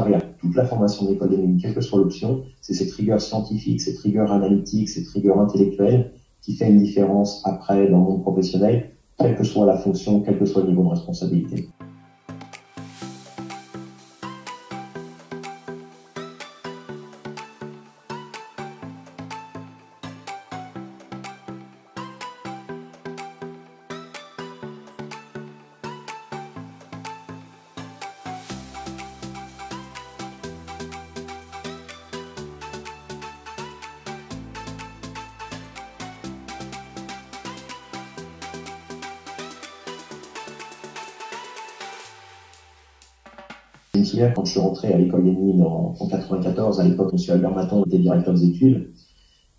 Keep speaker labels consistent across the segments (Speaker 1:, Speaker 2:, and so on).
Speaker 1: travers toute la formation de l'école des mines, quelle que soit l'option, c'est cette rigueur scientifique, cette rigueur analytique, cette rigueur intellectuelle qui fait une différence après dans le monde professionnel, quelle que soit la fonction, quel que soit le niveau de responsabilité. Je me souviens quand je suis rentré à l'école des mines en 94, à l'époque, M. Albert Maton était directeur des études.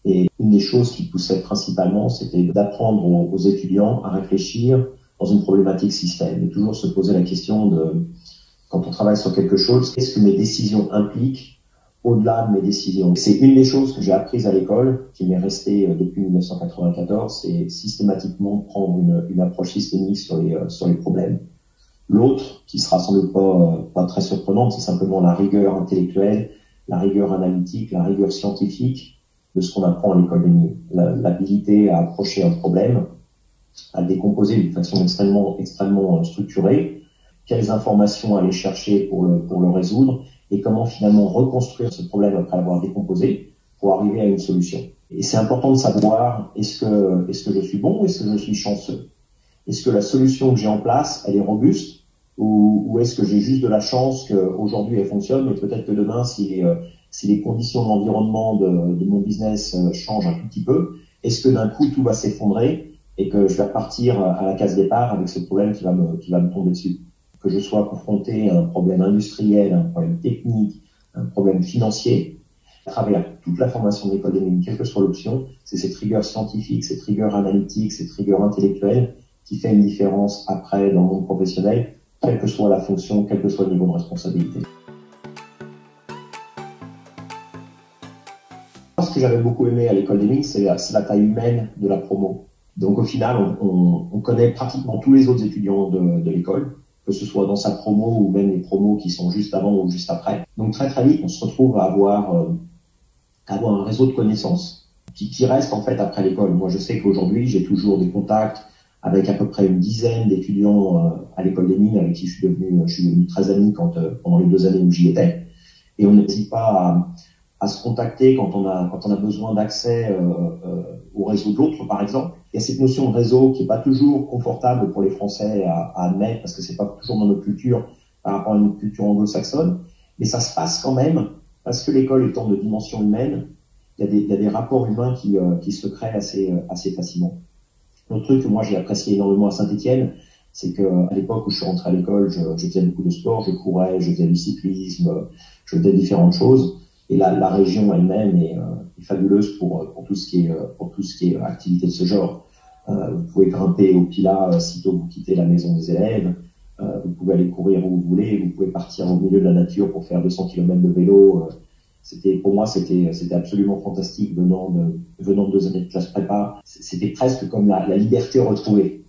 Speaker 1: Et une des choses qui poussait principalement, c'était d'apprendre aux étudiants à réfléchir dans une problématique système, de toujours se poser la question de, quand on travaille sur quelque chose, qu'est-ce que mes décisions impliquent au-delà de mes décisions. C'est une des choses que j'ai apprises à l'école, qui m'est restée depuis 1994, c'est systématiquement prendre une approche systémique sur les problèmes. L'autre, qui sera sans doute pas très surprenante, c'est simplement la rigueur intellectuelle, la rigueur analytique, la rigueur scientifique de ce qu'on apprend à l'école des mines. L'habilité à approcher un problème, à le décomposer d'une façon extrêmement structurée, quelles informations aller chercher pour le résoudre, et comment finalement reconstruire ce problème après l'avoir décomposé pour arriver à une solution. Et c'est important de savoir, est-ce que je suis bon ou est-ce que je suis chanceux? Est-ce que la solution que j'ai en place, elle est robuste? Ou est-ce que j'ai juste de la chance qu'aujourd'hui elle fonctionne, mais peut-être que demain, si les conditions de l'environnement de mon business changent un tout petit peu, est-ce que d'un coup tout va s'effondrer et que je vais repartir à la case départ avec ce problème qui va me tomber dessus? Que je sois confronté à un problème industriel, un problème technique, un problème financier, à travers toute la formation de l'école des mines, quelle que soit l'option, c'est cette rigueur scientifique, cette rigueur analytique, cette rigueur intellectuelle qui fait une différence après dans le monde professionnel, quelle que soit la fonction, quel que soit le niveau de responsabilité. Ce que j'avais beaucoup aimé à l'école des mines, c'est la taille humaine de la promo. Donc au final, on connaît pratiquement tous les autres étudiants de l'école, que ce soit dans sa promo ou même les promos qui sont juste avant ou juste après. Donc très très vite, on se retrouve à avoir un réseau de connaissances qui reste en fait après l'école. Moi, je sais qu'aujourd'hui, j'ai toujours des contacts avec à peu près une dizaine d'étudiants à l'école des mines avec qui je suis devenu très ami pendant les 2 années où j'y étais. Et on n'hésite pas à se contacter quand on a besoin d'accès au réseau de l'autre, par exemple. Il y a cette notion de réseau qui est pas toujours confortable pour les Français à admettre parce que c'est pas toujours dans notre culture par rapport à une culture anglo-saxonne. Mais ça se passe quand même parce que l'école étant de dimension humaine, il y a des rapports humains qui se créent assez facilement. L'autre truc que moi j'ai apprécié énormément à Saint-Étienne, c'est que à l'époque où je suis rentré à l'école, je faisais beaucoup de sport, je courais, je faisais du cyclisme, je faisais différentes choses. Et la région elle-même est fabuleuse pour tout ce qui est activité de ce genre. Vous pouvez grimper au Pilat sitôt vous quittez la maison des élèves. Vous pouvez aller courir où vous voulez. Vous pouvez partir au milieu de la nature pour faire 200 km de vélo. Pour moi, c'était absolument fantastique venant de 2 années de classe prépa. C'était presque comme la liberté retrouvée.